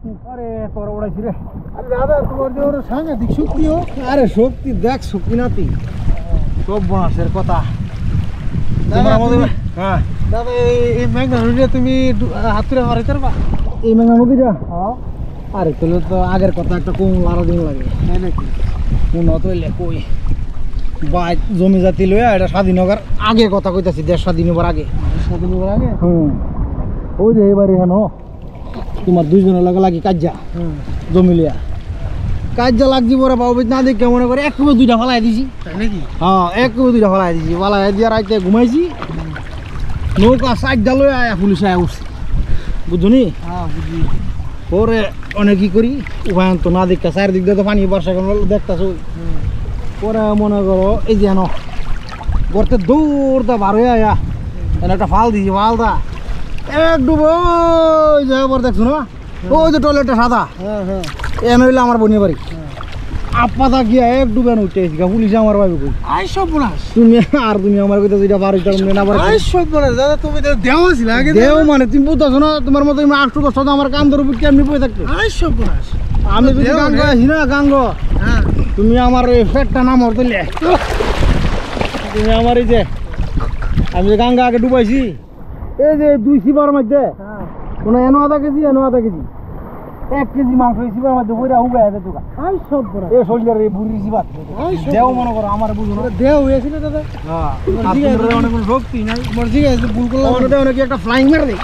আরে তোর ওড়াইছি রে। আরে দাদা তোমার যে ওর সাংঘাতিক শক্তি হোক। আরে শক্তি দেখ শক্তি নাতি সব বনাসের কথা। দাদা হ্যাঁ দাদা এই মেঘনা নদীটা তুমি হাতুড়ে মারাইতে পারবা? এই মেঘনা নদীটা হ্যাঁ আরে তাহলে তো আগের কথা একটা কোন আরো দিন লাগে তাই নাকি? কোন তৈলে কই বা জমি জাতি লইয়া এটা স্বাধীন হওয়ার আগে কথা কইতাছি, দেশ স্বাধীন হবার আগে। স্বাধীন হবার আগে? ওই যে এবারে হেন তোমার দুইজনের লগে লাগি কাজ্যা জমি লিয়া কাজ্যা লাগছি পরে বাবু না দেখে মনে করে এক কুবে দুইটা ফালাই দিছি। তাই নাকি? হ্যাঁ এক কুবে দুইটা ফালাই দিছি, ফালাই দিয়ে রাইতে ঘুমাইছি, নৌকা সাইডটা লইয়া আয়া পুলিশ আয়া উঠছে, বুঝছো নি? হ্যাঁ বুঝি। পরে অনেক কি করি উপায় তো না দেখা চারিদিক দিয়ে তো পানি বর্ষা দেখতেছো। পরে মনে করো এই যে হেন গর্তে দৌড়টা বার হয়ে আয়া এনে একটা ফাল দিছি, ফালটা এক ডুবো ওই যে পর দেখছো না ওই যে টয়লেটটা সাদা হ্যাঁ হ্যাঁ এনে হইলে আমার বোনের বাড়ি আপাতা গিয়া এক ডুবে উঠে এসে পুলিশে আমার ভাবি কই আই সব বলাস। তুমি আর তুমি আমার কইতে যেটা বাড়িটা না পারি আই সব বলাস দাদা, তুমি তো দেওয়া ছিল আগে। দেও মানে তুমি বুঝতেছো না তোমার মতো আমি 8 বছর আমার কান ধরে বুঝতে এমনি বই থাকতে আই সব বলাস। আমি যদি গাঙ্গ আসি না গাঙ্গ হ্যাঁ তুমি আমার এই পেটটা নামর দিলে তুমি আমার এই যে আমি যে গাঙ্গা আগে ডুবাইছি এই যে 2 সিবার মধ্যে হ্যাঁ কোনো এনো আধা কেজি 1 কেজি মাংস এই সিবার মধ্যে বইরা হুবে আছে তোকা আই সব বলাস। এই শরীরের এই বুড়ি সিবার আই সব দেও মনে করো আমার বুঝো না দেওয়া হয়েছিল দাদা। হ্যাঁ তোমার আর জিজ্ঞাসা তোমার অনেক কোনো শক্তি নাই মর্জি আছে ভুল করলাম। আমাদের অনেক একটা ফ্লাইং মেরে দেই